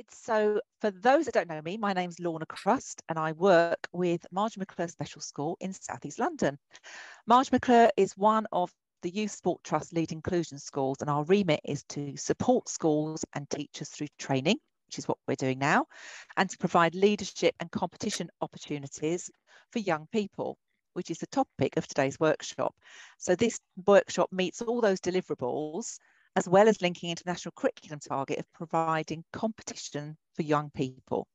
So for those that don't know me, my name's Lorna Crust and I work with Marge McClure Special School in South East London. Marge McClure is one of the Youth Sport Trust lead inclusion schools, and our remit is to support schools and teachers through training, which is what we're doing now, and to provide leadership and competition opportunities for young people, which is the topic of today's workshop. So this workshop meets all those deliverables, as well as linking international curriculum target of providing competition for young people.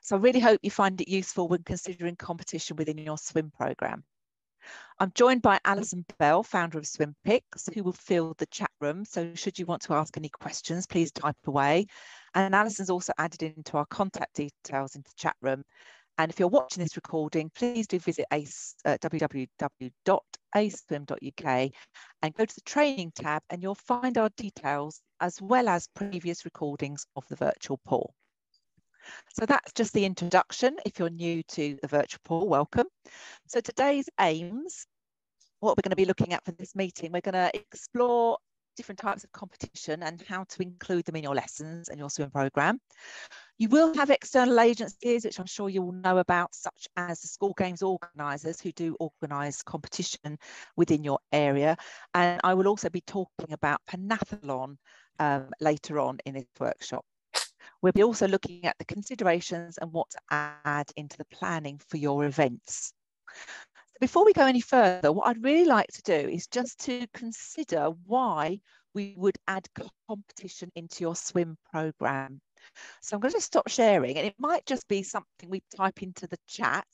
So I really hope you find it useful when considering competition within your swim programme. I'm joined by Alison Bell, founder of Swim Picks, who will fill the chat room. So should you want to ask any questions, please type away. And Alison's also added into our contact details into the chat room. And if you're watching this recording, please do visit www.aceswim.uk and go to the training tab, and you'll find our details as well as previous recordings of the virtual pool. So that's just the introduction. If you're new to the virtual pool, welcome. So today's aims, what we're going to be looking at for this meeting, we're going to explore different types of competition and how to include them in your lessons and your swim programme. You will have external agencies, which I'm sure you will know about, such as the school games organisers who do organise competition within your area. And I will also be talking about Pentathlon later on in this workshop. We'll be also looking at the considerations and what to add into the planning for your events. Before we go any further, what I'd really like to do is just to consider why we would add competition into your swim programme. So I'm going to stop sharing, and it might just be something we type into the chat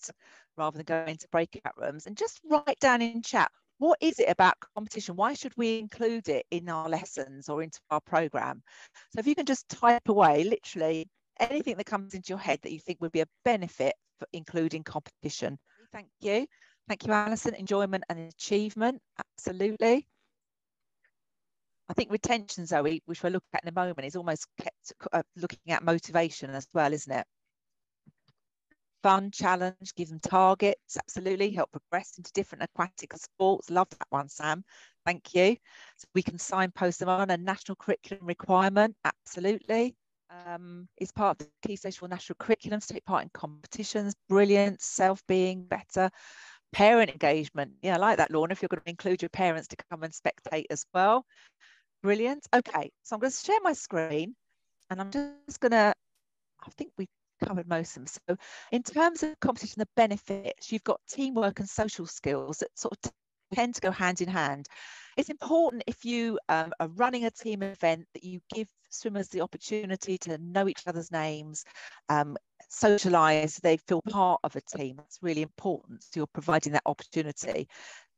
rather than go into breakout rooms, and just write down in chat, what is it about competition? Why should we include it in our lessons or into our programme? So if you can just type away literally anything that comes into your head that you think would be a benefit for including competition. Thank you. Thank you, Alison. Enjoyment and achievement, absolutely. I think retention, Zoe, which we'll look at in a moment, is almost kept looking at motivation as well, isn't it? Fun, challenge, give them targets, absolutely. Help progress into different aquatic sports. Love that one, Sam. Thank you. So we can signpost them on a national curriculum requirement, absolutely. Is part of the key stage for national curriculums, take part in competitions, brilliant. Self-being, better. Parent engagement, yeah, I like that, Lorna, if you're going to include your parents to come and spectate as well. Brilliant. Okay, so I'm going to share my screen, and I'm just going to, I think we've covered most of them. So in terms of competition, the benefits, you've got teamwork and social skills that sort of tend to go hand in hand. It's important if you are running a team event that you give swimmers the opportunity to know each other's names, socialise, they feel part of a team. That's really important. So you're providing that opportunity.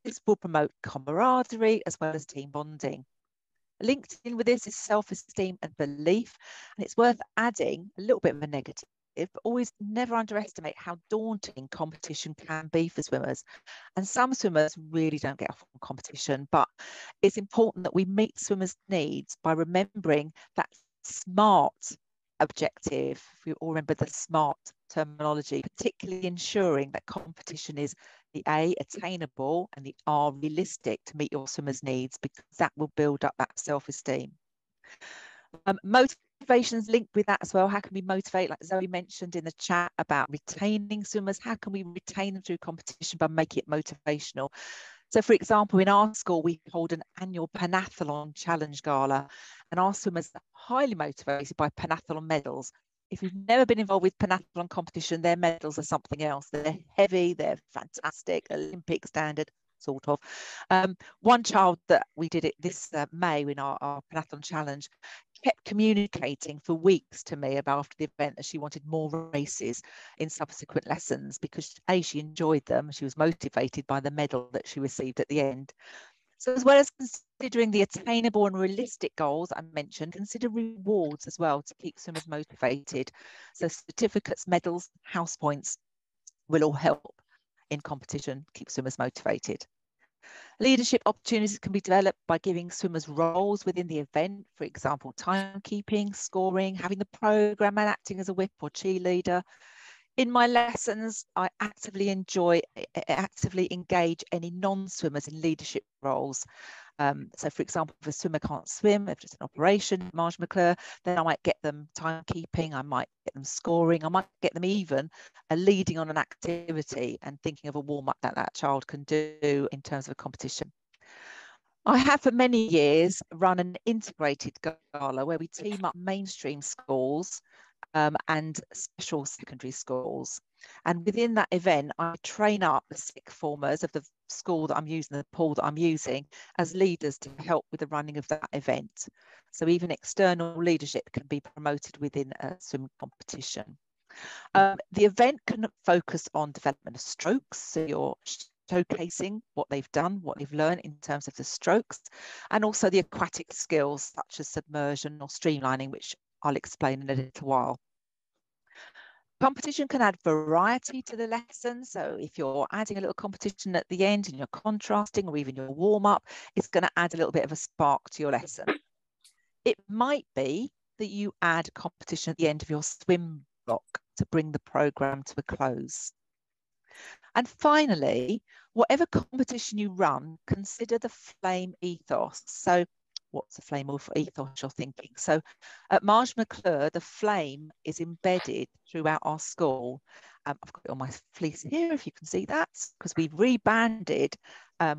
This will promote camaraderie as well as team bonding. Linked in with this is self-esteem and belief, and it's worth adding a little bit of a negative, but always never underestimate how daunting competition can be for swimmers. And some swimmers really don't get off on competition, but it's important that we meet swimmers' needs by remembering that SMART objective. If you all remember the SMART terminology, particularly ensuring that competition is the A, attainable, and the R, realistic to meet your swimmers' needs, because that will build up that self-esteem. Motivations linked with that as well. How can we motivate, like Zoe mentioned in the chat about retaining swimmers? How can we retain them through competition by making it motivational? So for example, in our school, we hold an annual Pentathlon challenge gala, and our swimmers are highly motivated by pentathlon medals. If you've never been involved with pentathlon competition, their medals are something else. They're heavy, they're fantastic, Olympic standard, sort of. One child that we did it this May in our pentathlon challenge kept communicating for weeks to me about after the event that she wanted more races in subsequent lessons because A, she enjoyed them, she was motivated by the medal that she received at the end. So as well as considering the attainable and realistic goals I mentioned, consider rewards as well to keep swimmers motivated. So certificates, medals, house points will all help in competition, keep swimmers motivated. Leadership opportunities can be developed by giving swimmers roles within the event, for example, timekeeping, scoring, having the programme and acting as a whip or cheerleader. In my lessons, I actively engage any non-swimmers in leadership roles. So for example, if a swimmer can't swim, if it's an operation, marge McClure, then I might get them timekeeping, I might get them scoring, I might get them even leading on an activity and thinking of a warm-up that that child can do in terms of a competition. I have for many years run an integrated gala where we team up mainstream schools and special secondary schools. And within that event, I train up the sixth formers of the school that I'm using, the pool that I'm using, as leaders to help with the running of that event. So even external leadership can be promoted within a swim competition. The event can focus on development of strokes. So you're showcasing what they've done, what they've learned in terms of the strokes, and also the aquatic skills such as submersion or streamlining, which I'll explain in a little while. Competition can add variety to the lesson. So if you're adding a little competition at the end and you're contrasting, or even your warm-up, it's going to add a little bit of a spark to your lesson. It might be that you add competition at the end of your swim block to bring the program to a close. And finally, whatever competition you run, consider the flame ethos. So what's the flame ethos you're thinking? So at Marge McClure, the flame is embedded throughout our school. I've got it on my fleece here, if you can see that, because we've rebranded.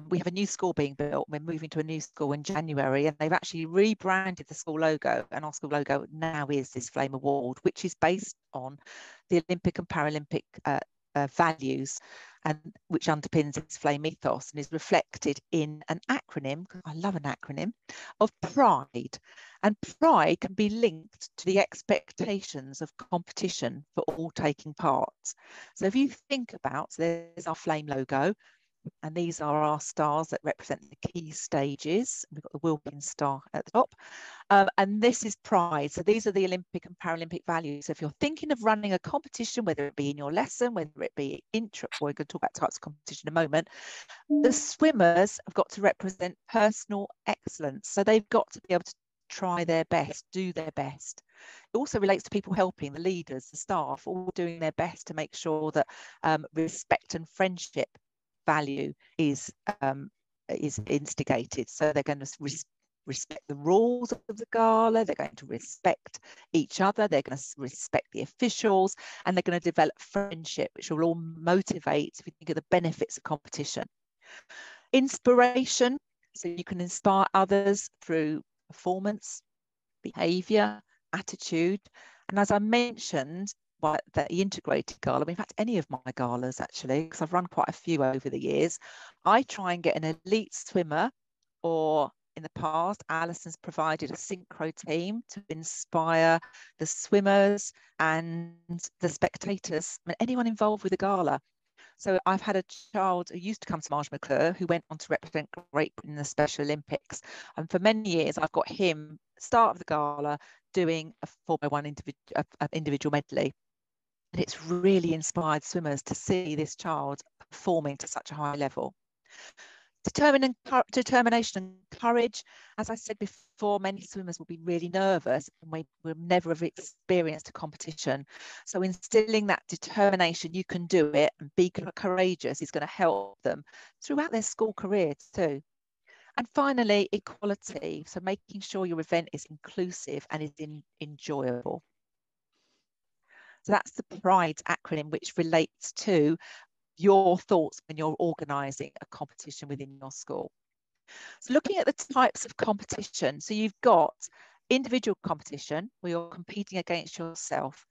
We have a new school being built. We're moving to a new school in January, and they've actually rebranded the school logo. And our school logo now is this Flame Award, which is based on the Olympic and Paralympic values, and which underpins its flame ethos and is reflected in an acronym, I love an acronym, of PRIDE. And PRIDE can be linked to the expectations of competition for all taking part. So if you think about, so there's our flame logo, and these are our stars that represent the key stages. We've got the Wilkins star at the top. And this is PRIDE. So these are the Olympic and Paralympic values. So if you're thinking of running a competition, whether it be in your lesson, whether it be intra, we're going to talk about types of competition in a moment, the swimmers have got to represent personal excellence. So they've got to be able to try their best, do their best. It also relates to people helping, the leaders, the staff, all doing their best to make sure that respect and friendship value is instigated. So they're going to respect the rules of the gala, they're going to respect each other, they're going to respect the officials, and they're going to develop friendship, which will all motivate, if you think of the benefits of competition. Inspiration, so you can inspire others through performance, behaviour, attitude. And as I mentioned, the integrated gala, in fact, any of my galas actually, because I've run quite a few over the years, I try and get an elite swimmer, or in the past, Alison's provided a synchro team to inspire the swimmers and the spectators, and anyone involved with the gala. So I've had a child who used to come to Marge McClure who went on to represent Great Britain in the Special Olympics. And for many years, I've got him, start of the gala, doing a 4x1 individual medley. And it's really inspired swimmers to see this child performing to such a high level. Determination and courage. As I said before, many swimmers will be really nervous and will never have experienced a competition. So instilling that determination, you can do it, and be courageous is going to help them throughout their school career too. And finally, equality. So making sure your event is inclusive and is enjoyable. So that's the PRIDE acronym, which relates to your thoughts when you're organising a competition within your school. So looking at the types of competition, so you've got individual competition where you're competing against yourself.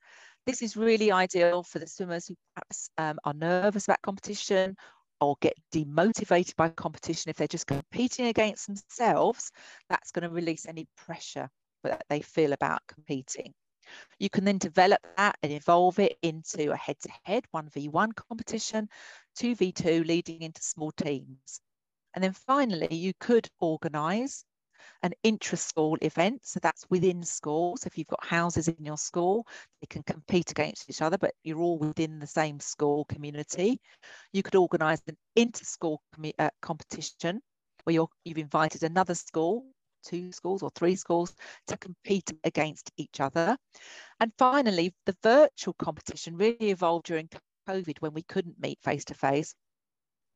This is really ideal for the swimmers who perhaps are nervous about competition or get demotivated by competition. If they're just competing against themselves, that's going to release any pressure that they feel about competing. You can then develop that and evolve it into a head-to-head 1v1 competition, 2v2 leading into small teams. And then finally, you could organise an intra-school event. So that's within school. So if you've got houses in your school, they can compete against each other, but you're all within the same school community. You could organise an inter-school competition where you've invited another school, 2 schools or 3 schools, to compete against each other. And finally, the virtual competition really evolved during COVID when we couldn't meet face to face.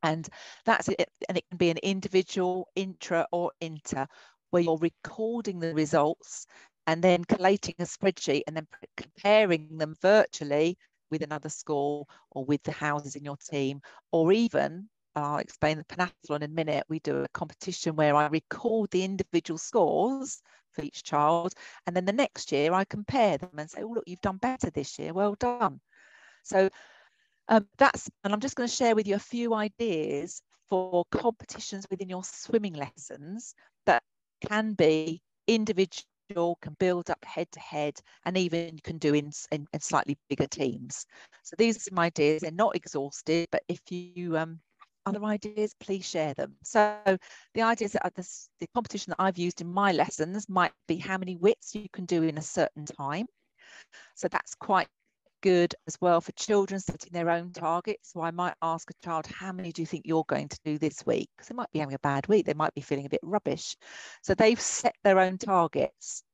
And that's it. And it can be an individual, intra or inter, where you're recording the results and then collating a spreadsheet and then comparing them virtually with another school or with the houses in your team. Or even, I'll explain the pentathlon in a minute, we do a competition where I record the individual scores for each child, and then the next year I compare them and say, oh, look, you've done better this year, well done. So and I'm just going to share with you a few ideas for competitions within your swimming lessons that can be individual, can build up head to head, and even you can do in slightly bigger teams. So these are some ideas. They're not exhaustive, but if you other ideas, please share them. So the ideas that the competition that I've used in my lessons might be how many widths you can do in a certain time. So that's quite good as well for children setting their own targets. So I might ask a child, how many do you think you're going to do this week? Because they might be having a bad week. They might be feeling a bit rubbish. So they've set their own targets.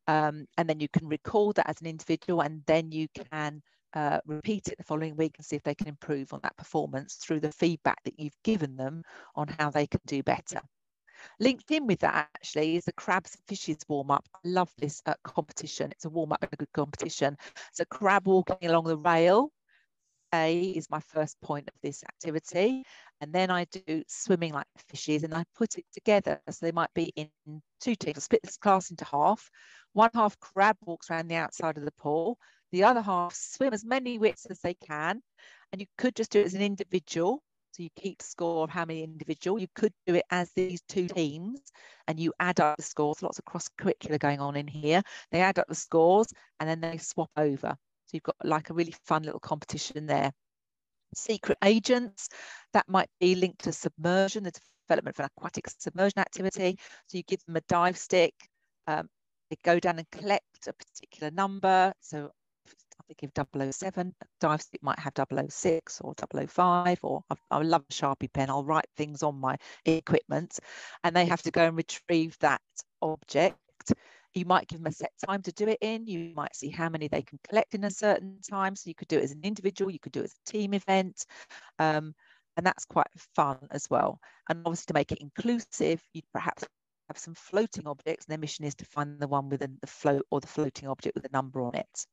And then you can record that as an individual, and then you can repeat it the following week and see if they can improve on that performance through the feedback that you've given them on how they can do better. Linked in with that actually is the crabs and fishes warm up. I love this competition. It's a warm up and a good competition. So crab walking along the rail is my first point of this activity, and then I do swimming like fishes, and I put it together. So they might be in two teams. I'll split this class into half. One half crab walks around the outside of the pool. The other half swim as many widths as they can, and you could just do it as an individual. So you keep score of how many individual. You could do it as these two teams and you add up the scores. Lots of cross-curricular going on in here. They add up the scores and then they swap over. So you've got like a really fun little competition there. Secret agents, that might be linked to submersion, the development of an aquatic submersion activity. So you give them a dive stick. They go down and collect a particular number. So I think of 007, dive stick might have 006 or 005, or I love a Sharpie pen. I'll write things on my equipment and they have to go and retrieve that object. You might give them a set time to do it in. You might see how many they can collect in a certain time. So you could do it as an individual, you could do it as a team event. And that's quite fun as well. And obviously to make it inclusive, you'd perhaps have some floating objects, and their mission is to find the one with the float or the floating object with a number on it.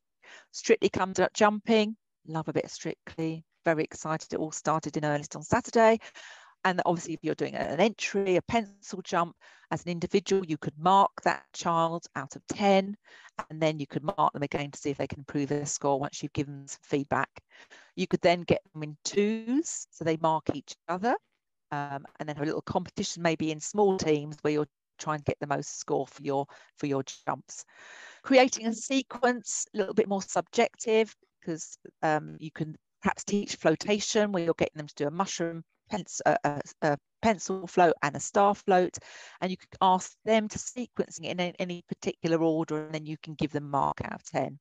Strictly comes up jumping. Love a bit of Strictly. Very excited. It all started in earnest on Saturday. And obviously, if you're doing an entry, a pencil jump, as an individual, you could mark that child out of 10, and then you could mark them again to see if they can improve their score once you've given them some feedback. You could then get them in twos, so they mark each other, and then have a little competition, maybe in small teams, where you're trying to get the most score for your jumps. Creating a sequence, a little bit more subjective, because you can perhaps teach flotation where you're getting them to do a mushroom, a pencil float and a star float, and you could ask them to sequence it in any particular order, and then you can give them mark out of 10.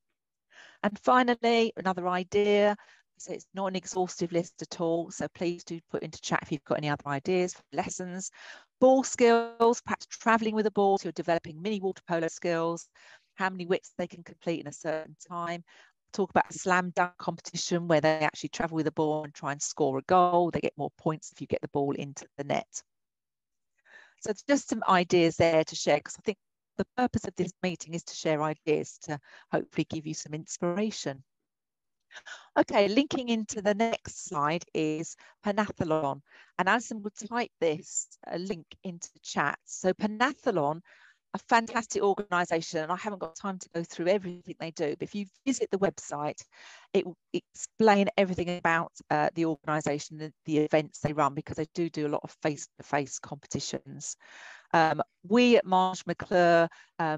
And finally, another idea. So it's not an exhaustive list at all, so please do put into chat if you've got any other ideas for lessons. Ball skills, perhaps traveling with a ball, so you're developing mini water polo skills, how many widths they can complete in a certain time. Talk about a slam dunk competition where they actually travel with a ball and try and score a goal. They get more points if you get the ball into the net. So it's just some ideas there to share, because I think the purpose of this meeting is to share ideas to hopefully give you some inspiration. Okay, linking into the next slide is pentathlon, and Alison will type this link into the chat. So pentathlon, a fantastic organisation, and I haven't got time to go through everything they do, but if you visit the website, it will explain everything about the organisation, the events they run, because they do a lot of face-to-face competitions. We at Marsh McClure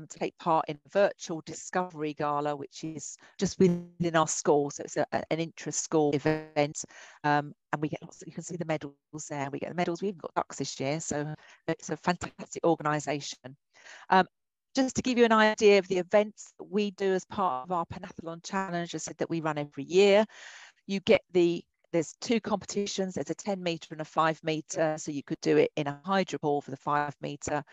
take part in a virtual discovery gala, which is just within our school. So it's an intra-school event. And we get lots, you can see the medals there. We get the medals. We even got ducks this year. So it's a fantastic organisation. Just to give you an idea of the events that we do as part of our pentathlon challenge, I said that we run every year. You get there's two competitions. There's a 10 metre and a 5 metre. So you could do it in a hydro ball for the 5 metre.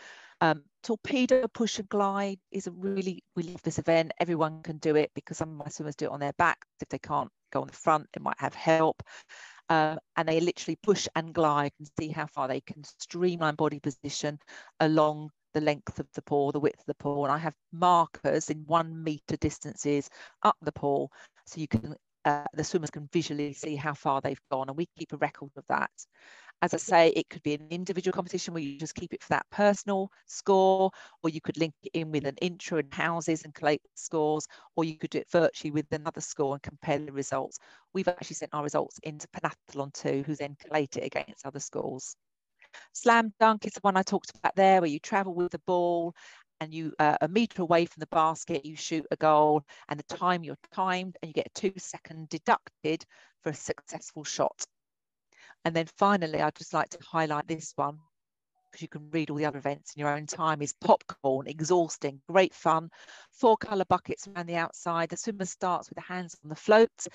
Torpedo push and glide is we love this event. Everyone can do it because some of my swimmers do it on their back. If they can't go on the front, they might have help. and they literally push and glide and see how far they can streamline body position along the length of the pool, the width of the pool. And I have markers in 1 meter distances up the pool, so you can the swimmers can visually see how far they've gone, and we keep a record of that. As I say, it could be an individual competition where you just keep it for that personal score, or you could link it in with an intra and houses and collate scores, or you could do it virtually with another score and compare the results. We've actually sent our results into pentathlon too, who then collate it against other scores. Slam dunk is the one I talked about there, where you travel with the ball and you a metre away from the basket, you shoot a goal, and the time you're timed, and you get a 2-second deducted for a successful shot. And then finally, I'd just like to highlight this one, because you can read all the other events in your own time, is popcorn. Exhausting, great fun. 4 colour buckets around the outside. The swimmer starts with the hands on the float.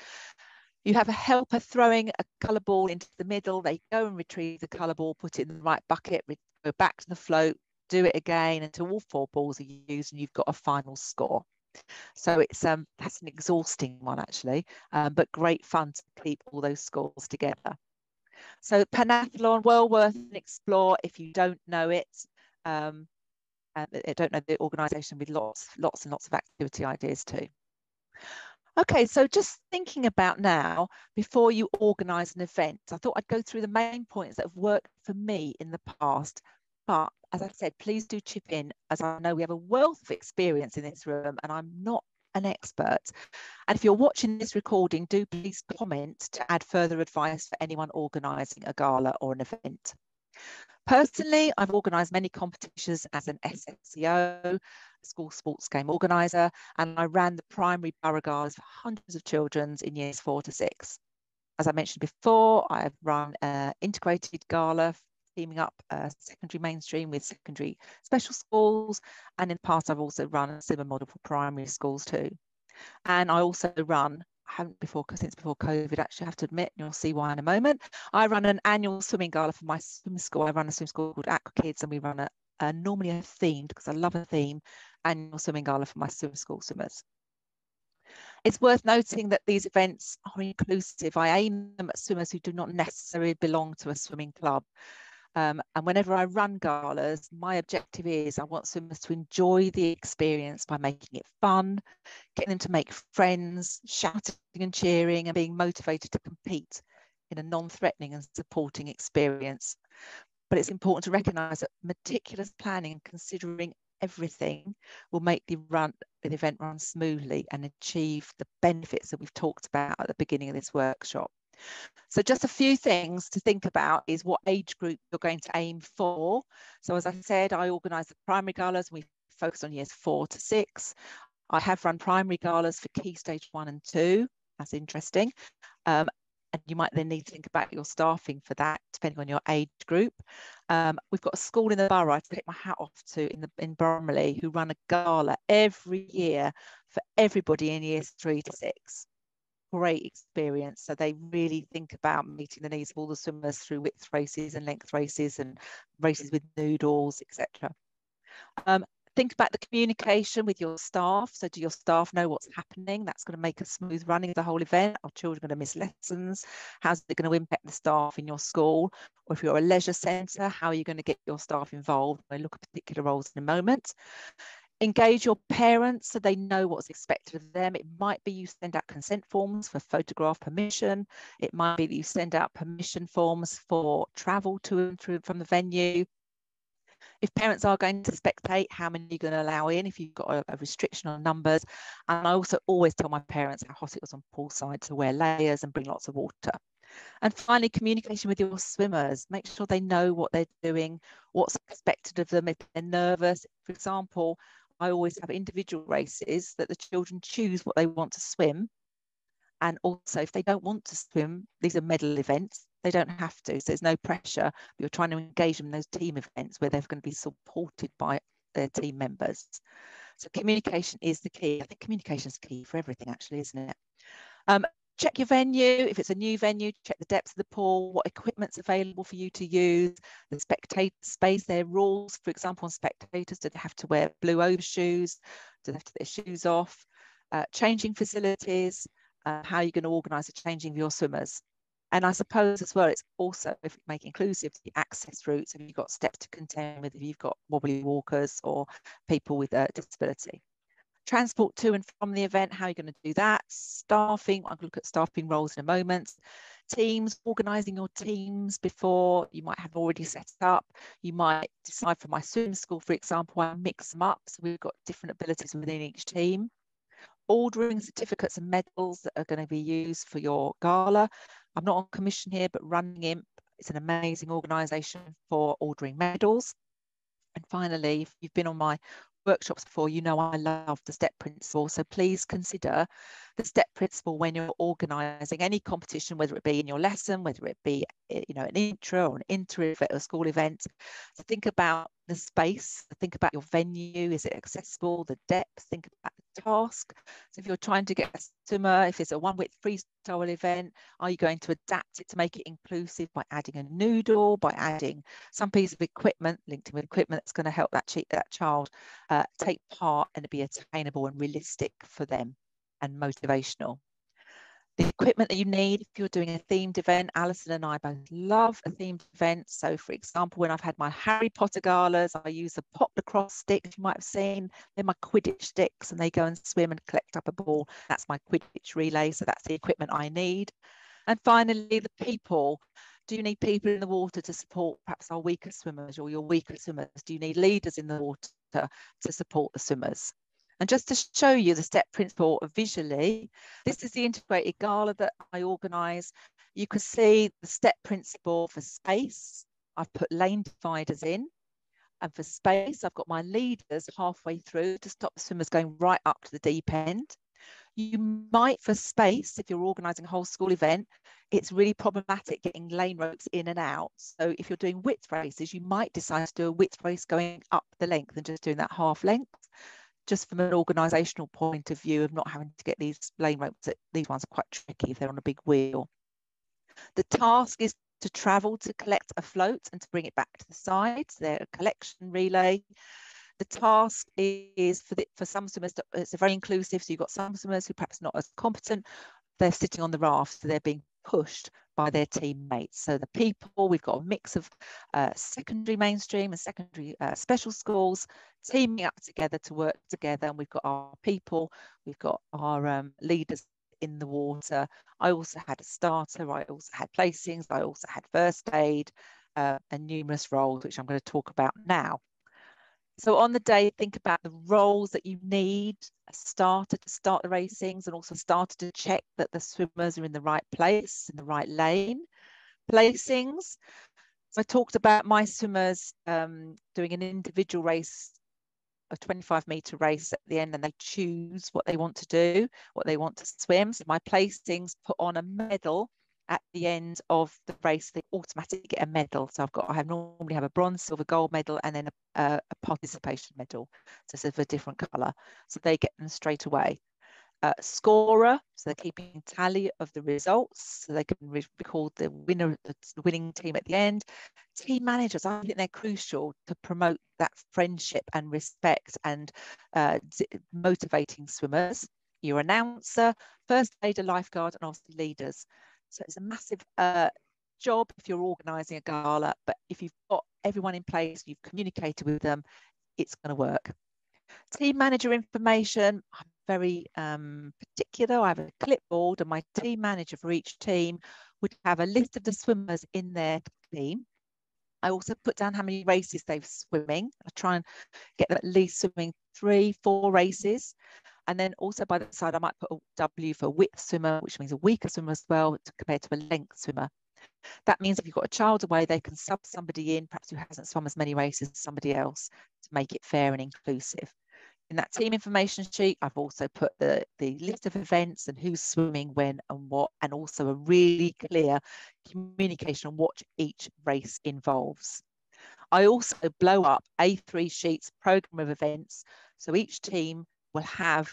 You have a helper throwing a colour ball into the middle. They go and retrieve the colour ball, put it in the right bucket, go back to the float, do it again until all 4 balls are used, and you've got a final score. So it's that's an exhausting one actually, but great fun to keep all those scores together. So pentathlon, well worth an explore if you don't know it. And I don't know the organisation, with lots and lots of activity ideas too. Okay, so just thinking about now, before you organise an event, I thought I'd go through the main points that have worked for me in the past. But as I said, please do chip in, as I know we have a wealth of experience in this room and I'm not an expert. And if you're watching this recording, do please comment to add further advice for anyone organising a gala or an event. Personally, I've organised many competitions as an SSEO, school sports game organiser, and I ran the primary borough galas for hundreds of children in years 4 to 6. As I mentioned before, I've run an integrated gala, teaming up secondary mainstream with secondary special schools, and in the past I've also run a similar model for primary schools too. And I also run, I haven't since before COVID, actually, I have to admit, and you'll see why in a moment. I run an annual swimming gala for my swim school. I run a swim school called Aqua Kids, and we run normally a themed, because I love a theme, annual swimming gala for my swim school swimmers. It's worth noting that these events are inclusive. I aim them at swimmers who do not necessarily belong to a swimming club. And whenever I run galas, my objective is I want swimmers to enjoy the experience by making it fun, getting them to make friends, shouting and cheering, and being motivated to compete in a non-threatening and supporting experience. But it's important to recognise that meticulous planning and considering everything will make the event run smoothly and achieve the benefits that we've talked about at the beginning of this workshop. So just a few things to think about is what age group you're going to aim for. So as I said, I organise the primary galas, and we focus on years 4 to 6. I have run primary galas for Key Stage 1 and 2. That's interesting. And you might then need to think about your staffing for that, depending on your age group. We've got a school in the borough I take my hat off to in Bromley, who run a gala every year for everybody in years 3 to 6. Great experience. So they really think about meeting the needs of all the swimmers through width races and length races and races with noodles, etc. Think about the communication with your staff. So do your staff know what's happening? That's going to make a smooth running of the whole event. Are children going to miss lessons? How's it going to impact the staff in your school? Or if you're a leisure centre, how are you going to get your staff involved? We'll look at particular roles in a moment. Engage your parents so they know what's expected of them. It might be you send out consent forms for photograph permission. It might be that you send out permission forms for travel to and through from the venue. If parents are going to spectate, how many are you going to allow in if you've got a restriction on numbers? And I also always tell my parents how hot it was on poolside to wear layers and bring lots of water. And finally, communication with your swimmers. Make sure they know what they're doing, what's expected of them if they're nervous. For example, I always have individual races that the children choose what they want to swim. And also, if they don't want to swim, these are medal events, they don't have to. So there's no pressure. You're trying to engage them in those team events where they're going to be supported by their team members. So communication is the key. I think communication is key for everything, actually, isn't it? Check your venue. If it's a new venue, check the depth of the pool, what equipment's available for you to use, the spectator space, their rules. For example, on spectators, do they have to wear blue overshoes? Do they have to take their shoes off? Changing facilities, how are you going to organise the changing of your swimmers? And I suppose as well, it's also, if you make inclusive, the access routes, if you've got steps to contend with, if you've got wobbly walkers or people with a disability. Transport to and from the event, how are you going to do that? Staffing, I'm going to look at staffing roles in a moment. Teams, organising your teams before, you might have already set up. You might decide, for my swim school, for example, I mix them up. So we've got different abilities within each team. Ordering certificates and medals that are going to be used for your gala. I'm not on commission here, but Running Imp is an amazing organisation for ordering medals. And finally, if you've been on my workshops before, you know I love the STEP principle. So please consider the STEP principle when you're organising any competition, whether it be in your lesson, whether it be, you know, an intra or an inter at a school event. So think about the space, think about your venue, is it accessible, the depth, think about the task. So if you're trying to get a swimmer, if it's a one-width freestyle event, are you going to adapt it to make it inclusive by adding a noodle, by adding some piece of equipment, linked in with equipment that's going to help that child take part and be attainable and realistic for them and motivational. The equipment that you need if you're doing a themed event, Alison and I both love a themed event. So for example, when I've had my Harry Potter galas, I use the pop lacrosse sticks you might have seen. They're my Quidditch sticks and they go and swim and collect up a ball. That's my Quidditch relay. So that's the equipment I need. And finally, the people. Do you need people in the water to support perhaps our weaker swimmers or your weaker swimmers? Do you need leaders in the water to support the swimmers? And just to show you the STEP principle visually, this is the integrated gala that I organise. You can see the STEP principle for space. I've put lane dividers in. And for space, I've got my leaders halfway through to stop the swimmers going right up to the deep end. You might, for space, if you're organising a whole school event, it's really problematic getting lane ropes in and out. So if you're doing width races, you might decide to do a width race going up the length and just doing that half length, just from an organisational point of view of not having to get these lane ropes. These ones are quite tricky if they're on a big wheel. The task is to travel to collect a float and to bring it back to the sides. They're a collection relay. The task is for some swimmers, it's very inclusive. So you've got some swimmers who perhaps not as competent. They're sitting on the raft, so they're being pushed by their teammates. So the people, we've got a mix of secondary mainstream and secondary special schools teaming up together to work together. And we've got our people, we've got our leaders in the water. I also had a starter, I also had placings, I also had first aid and numerous roles, which I'm going to talk about now. So on the day, think about the roles that you need, a starter to start the racings and also a starter to check that the swimmers are in the right place, in the right lane. Placings. So I talked about my swimmers doing an individual race, a 25-meter race at the end, and they choose what they want to do, what they want to swim. So my placings put on a medal at the end of the race. They automatically get a medal. So I normally have a bronze, silver, gold medal, and then a participation medal, so it's of a different colour. So they get them straight away. Scorer, so they're keeping tally of the results, so they can record the winner, the winning team at the end. Team managers, I think they're crucial to promote that friendship and respect and motivating swimmers. Your announcer, first aider, lifeguard, and obviously leaders. So it's a massive job if you're organising a gala, but if you've got everyone in place, you've communicated with them, it's going to work. Team manager information, I'm very particular. I have a clipboard and my team manager for each team would have a list of the swimmers in their team. I also put down how many races they've swimming. I try and get them at least swimming 3-4 races. And then also by the side, I might put a W for width swimmer, which means a weaker swimmer as well, compared to a length swimmer. That means if you've got a child away, they can sub somebody in, perhaps who hasn't swum as many races as somebody else, to make it fair and inclusive. In that team information sheet, I've also put the list of events and who's swimming when and what, and also a really clear communication on what each race involves. I also blow up A3 sheets, program of events, so each team will have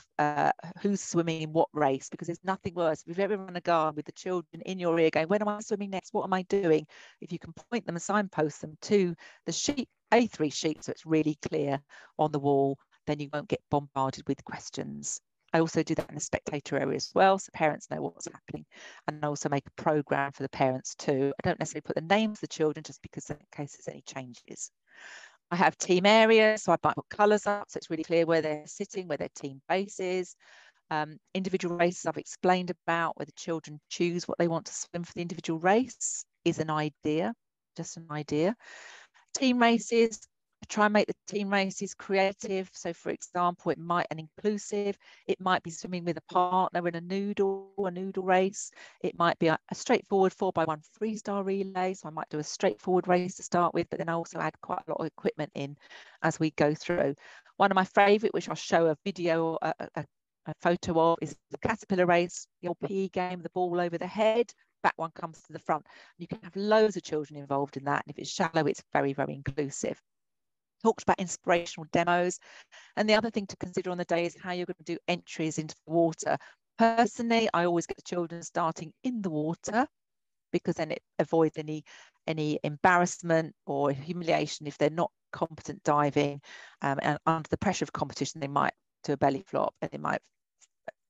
who's swimming in what race, because there's nothing worse. If you've ever run a gala with the children in your ear going, when am I swimming next? What am I doing? If you can point them and signpost them to the sheet, A3 sheet, so it's really clear on the wall, then you won't get bombarded with questions. I also do that in the spectator area as well, so parents know what's happening. And I also make a programme for the parents too. I don't necessarily put the names of the children just because in case there's any changes. I have team areas, so I might put colours up so it's really clear where they're sitting, where their team base is. Individual races I've explained about, where the children choose what they want to swim for the individual race is an idea, just an idea. Team races, I try and make the team races creative. So for example, it might and inclusive. It might be swimming with a partner in a noodle race. It might be a straightforward 4x1 freestyle relay. So I might do a straightforward race to start with, but then I also add quite a lot of equipment in as we go through. One of my favorite, which I'll show a video, a photo of, is the caterpillar race, the old PE game, the ball over the head. Back one comes to the front. You can have loads of children involved in that. And if it's shallow, it's very, very inclusive. Talked about inspirational demos. And the other thing to consider on the day is how you're going to do entries into the water. Personally, I always get the children starting in the water because then it avoids any embarrassment or humiliation if they're not competent diving. And under the pressure of competition, they might do a belly flop and it might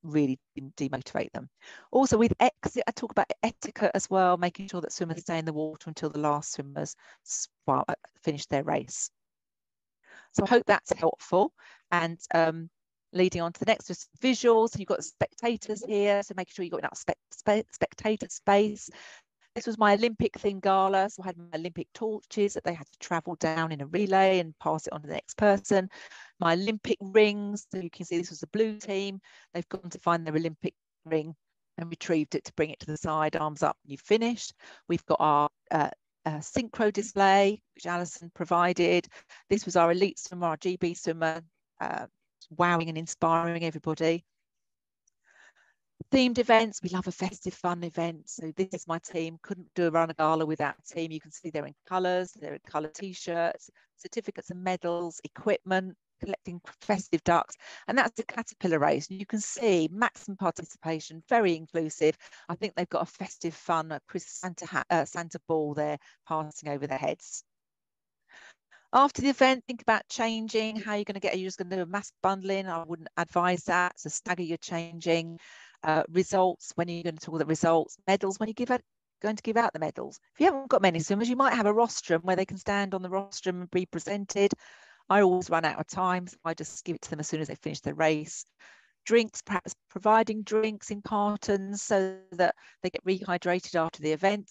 really demotivate them. Also with exit, I talk about etiquette as well, making sure that swimmers stay in the water until the last swimmers finish their race. So I hope that's helpful. And leading on to the next, just visuals. You've got spectators here, so making sure you've got enough spectator space. This was my Olympic themed gala, so I had my Olympic torches that they had to travel down in a relay and pass it on to the next person. My Olympic rings, so you can see this was the blue team. They've gone to find their Olympic ring and retrieved it to bring it to the side, arms up, and you've finished. We've got our synchro display, which Alison provided. This was our elite swimmer, our GB swimmer, wowing and inspiring everybody. Themed events, we love a festive fun event. So this is my team. Couldn't do a run a gala without a team. You can see they're in colours, they're in colour t-shirts, certificates and medals, equipment, collecting festive ducks. And that's the caterpillar race. And you can see maximum participation, very inclusive. I think they've got a festive fun, a Santa ball there passing over their heads. After the event, think about changing. How you're going to get, are you just going to do a mass bundling? I wouldn't advise that. So stagger your changing. Results, when you're going to talk about the results. Medals, when you going to give out the medals. If you haven't got many swimmers, you might have a rostrum where they can stand on the rostrum and be presented. I always run out of time, so I just give it to them as soon as they finish the race. Drinks, perhaps providing drinks in cartons so that they get rehydrated after the event.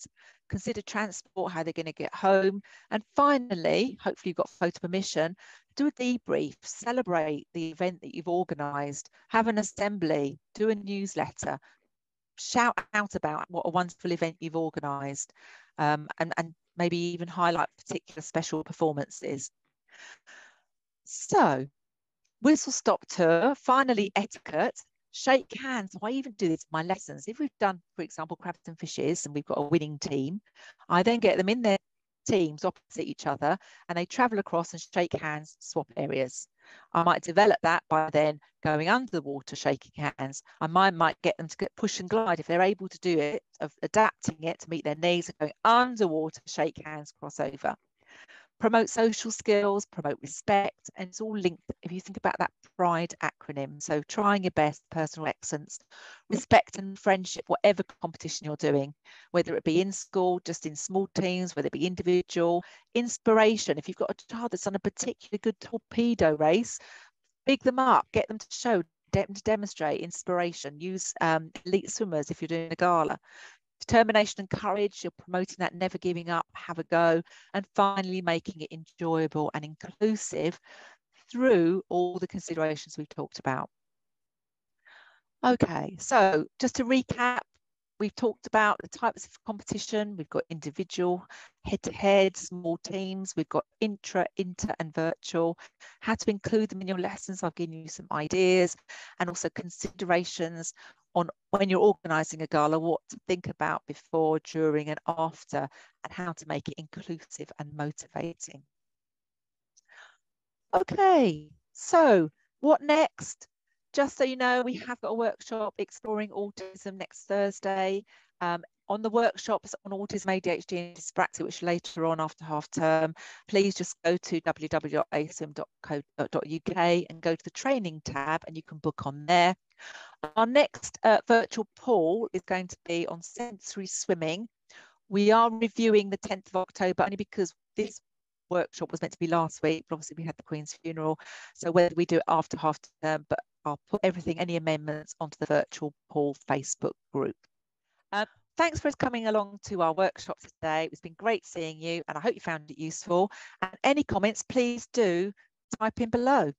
Consider transport, how they're going to get home. And finally, hopefully you've got photo permission, do a debrief, celebrate the event that you've organised, have an assembly, do a newsletter, shout out about what a wonderful event you've organised, and maybe even highlight particular special performances. So, whistle stop tour, finally etiquette, shake hands. So I even do this in my lessons. If we've done, for example, crabs and fishes and we've got a winning team, I then get them in their teams opposite each other and they travel across and shake hands, swap areas. I might develop that by then going under the water, shaking hands. I might get them to get push and glide if they're able to do it, of adapting it to meet their needs and going underwater, shake hands, cross over. Promote social skills, promote respect, and it's all linked if you think about that PRIDE acronym. So trying your best, personal excellence, respect and friendship, whatever competition you're doing, whether it be in school, just in small teams, whether it be individual. Inspiration, if you've got a child that's on a particularly good torpedo race, big them up, get them to show, get them to demonstrate inspiration. Use elite swimmers if you're doing a gala. Determination and courage, you're promoting that, never giving up, have a go. And finally, making it enjoyable and inclusive through all the considerations we've talked about. Okay, so just to recap, we've talked about the types of competition. We've got individual, head-to-head, small teams. We've got intra, inter, and virtual. How to include them in your lessons. I've given you some ideas and also considerations on when you're organising a gala, what to think about before, during, and after, and how to make it inclusive and motivating. Okay, so what next? Just so you know, we have got a workshop exploring autism next Thursday. On the workshops on autism, ADHD and dyspraxia, which later on after half term, please just go to www.aswim.co.uk and go to the training tab and you can book on there. Our next virtual pool is going to be on sensory swimming. We are reviewing the 10th of October only because this workshop was meant to be last week, but obviously we had the Queen's funeral. So whether we do it after half term, but I'll put everything, any amendments onto the virtual pool Facebook group. Thanks for coming along to our workshop today. It's been great seeing you and I hope you found it useful. And any comments, please do type in below.